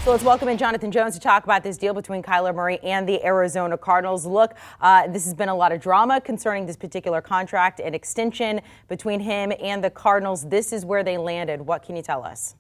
So let's welcome in Jonathan Jones to talk about this deal between Kyler Murray and the Arizona Cardinals. Look, this has been a lot of drama concerning this particular contract and extension between him and the Cardinals. This is where they landed. What can you tell us?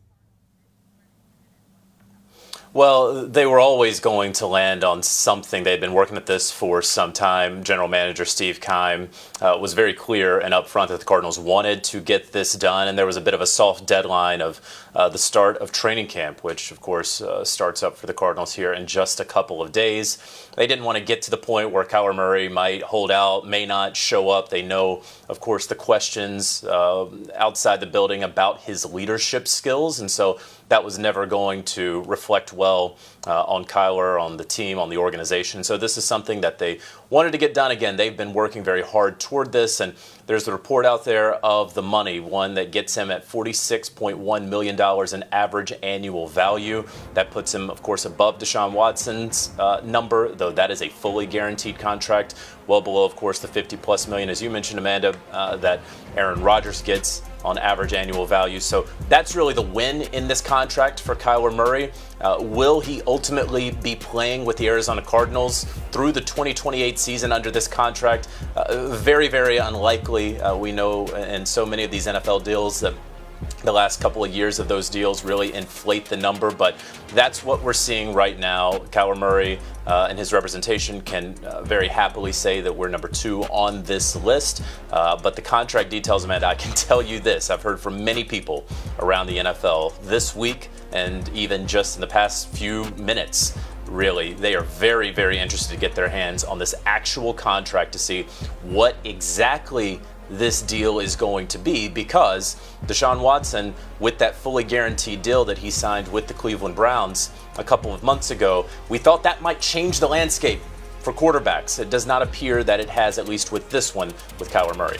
Well, they were always going to land on something. They'd been working at this for some time. General Manager Steve Keim was very clear and upfront that the Cardinals wanted to get this done, and there was a bit of a soft deadline of the start of training camp, which, of course, starts up for the Cardinals here in just a couple of days. They didn't want to get to the point where Kyler Murray might hold out, may not show up. They know, of course, the questions outside the building about his leadership skills, and so that was never going to reflect well on Kyler, on the team, on the organization. So this is something that they wanted to get done. Again, they've been working very hard toward this, and there's the report out there of the money, one that gets him at $46.1 million in average annual value. That puts him, of course, above Deshaun Watson's number, though that is a fully guaranteed contract, well below, of course, the $50+ million, as you mentioned, Amanda, that Aaron Rodgers gets on average annual value. So that's really the win in this contract for Kyler Murray. Will he ultimately be playing with the Arizona Cardinals through the 2028 season under this contract? Very, very unlikely. We know in so many of these NFL deals that the last couple of years of those deals really inflate the number, but that's what we're seeing right now. Kyler Murray and his representation can very happily say that we're number 2 on this list, but the contract details, Amanda, I can tell you this. I've heard from many people around the NFL this week and even just in the past few minutes. Really, they are very, very interested to get their hands on this actual contract to see what exactly this deal is going to be, because Deshaun Watson, with that fully guaranteed deal that he signed with the Cleveland Browns a couple of months ago, we thought that might change the landscape for quarterbacks. It does not appear that it has, at least with this one, with Kyler Murray.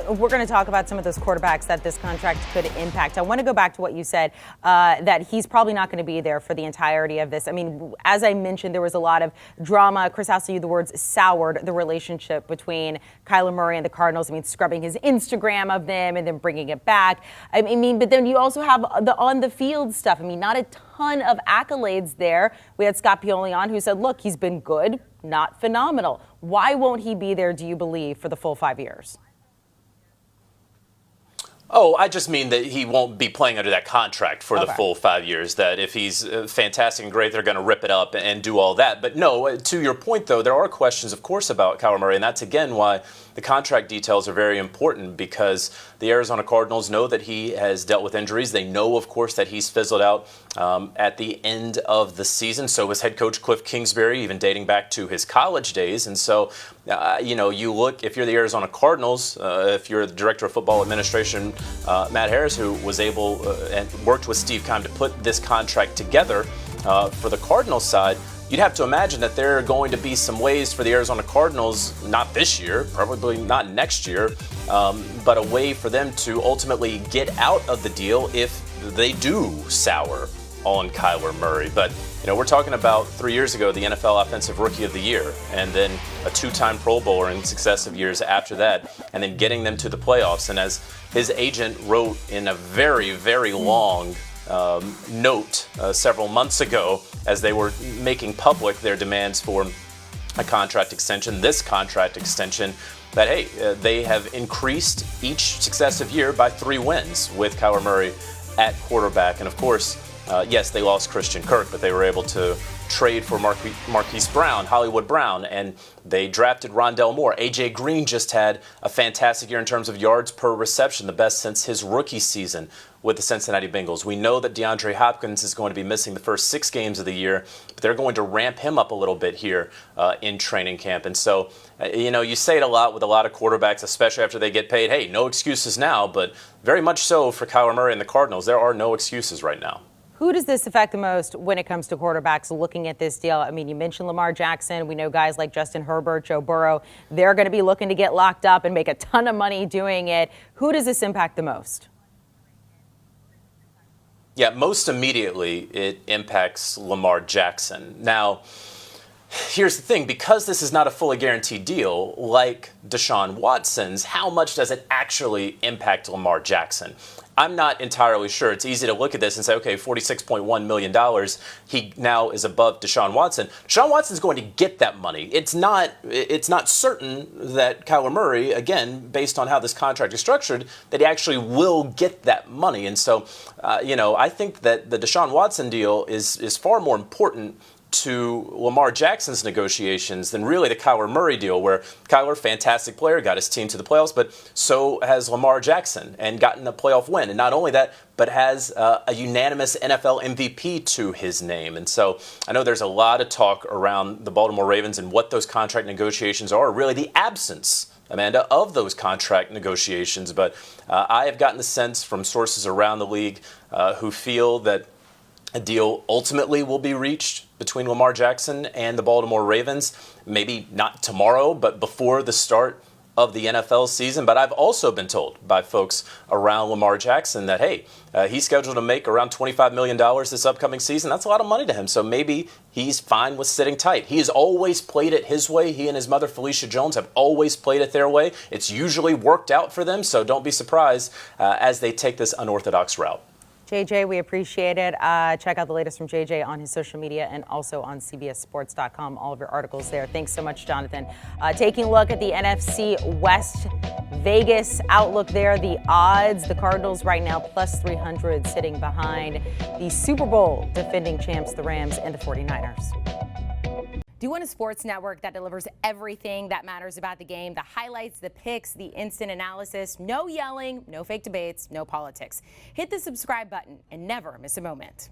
We're going to talk about some of those quarterbacks that this contract could impact. I want to go back to what you said, that he's probably not going to be there for the entirety of this. I mean, as I mentioned, there was a lot of drama. Chris also used the words soured the relationship between Kyler Murray and the Cardinals. I mean, scrubbing his Instagram of them and then bringing it back. I mean, but then you also have the on-the-field stuff. I mean, not a ton of accolades there. We had Scott Pioli on who said, look, he's been good, not phenomenal. Why won't he be there, do you believe, for the full 5 years? Oh, I just mean that he won't be playing under that contract for the full 5 years, that if he's fantastic and great, they're going to rip it up and do all that. But no, to your point, though, there are questions, of course, about Kyler Murray, and that's, again, why the contract details are very important, because the Arizona Cardinals know that he has dealt with injuries. They know, of course, that he's fizzled out at the end of the season. So was head coach Cliff Kingsbury, even dating back to his college days. And so, you look, if you're the Arizona Cardinals, if you're the director of football administration, Matt Harris, who was able and worked with Steve Keim to put this contract together for the Cardinals side, you'd have to imagine that there are going to be some ways for the Arizona Cardinals, not this year, probably not next year, but a way for them to ultimately get out of the deal if they do sour on Kyler Murray. But we're talking about 3 years ago, the NFL Offensive Rookie of the Year, and then a 2-time Pro Bowler in successive years after that, and then getting them to the playoffs. And as his agent wrote in a very, very long note several months ago, as they were making public their demands for a contract extension, this contract extension, that, hey, they have increased each successive year by 3 wins with Kyler Murray at quarterback. And of course, yes, they lost Christian Kirk, but they were able to trade for Marquise Brown, Hollywood Brown, and they drafted Rondell Moore. A.J. Green just had a fantastic year in terms of yards per reception, the best since his rookie season with the Cincinnati Bengals. We know that DeAndre Hopkins is going to be missing the first 6 games of the year, but they're going to ramp him up a little bit here in training camp. And so, you say it a lot with a lot of quarterbacks, especially after they get paid. Hey, no excuses now, but very much so for Kyler Murray and the Cardinals. There are no excuses right now. Who does this affect the most when it comes to quarterbacks looking at this deal? I mean, you mentioned Lamar Jackson. We know guys like Justin Herbert, Joe Burrow. They're going to be looking to get locked up and make a ton of money doing it. Who does this impact the most? Yeah, most immediately it impacts Lamar Jackson. Now, here's the thing. Because this is not a fully guaranteed deal, like Deshaun Watson's, how much does it actually impact Lamar Jackson? I'm not entirely sure. It's easy to look at this and say, okay, $46.1 million, he now is above Deshaun Watson. Deshaun Watson's going to get that money. It's not certain that Kyler Murray, again, based on how this contract is structured, that he actually will get that money. And so, I think that the Deshaun Watson deal is far more important to Lamar Jackson's negotiations than really the Kyler Murray deal, where Kyler, fantastic player, got his team to the playoffs, but so has Lamar Jackson and gotten a playoff win. And not only that, but has a unanimous NFL MVP to his name. And so I know there's a lot of talk around the Baltimore Ravens and what those contract negotiations are, really the absence, Amanda, of those contract negotiations. But I have gotten the sense from sources around the league who feel that a deal ultimately will be reached between Lamar Jackson and the Baltimore Ravens, maybe not tomorrow, but before the start of the NFL season. But I've also been told by folks around Lamar Jackson that, hey, he's scheduled to make around $25 million this upcoming season. That's a lot of money to him. So maybe he's fine with sitting tight. He has always played it his way. He and his mother, Felicia Jones, have always played it their way. It's usually worked out for them. So don't be surprised as they take this unorthodox route. JJ, we appreciate it. Check out the latest from JJ on his social media and also on CBSSports.com. All of your articles there. Thanks so much, Jonathan. Taking a look at the NFC West Vegas outlook there. The odds, the Cardinals right now plus 300, sitting behind the Super Bowl defending champs, the Rams, and the 49ers. Do you want a sports network that delivers everything that matters about the game? The highlights, the picks, the instant analysis, no yelling, no fake debates, no politics. Hit the subscribe button and never miss a moment.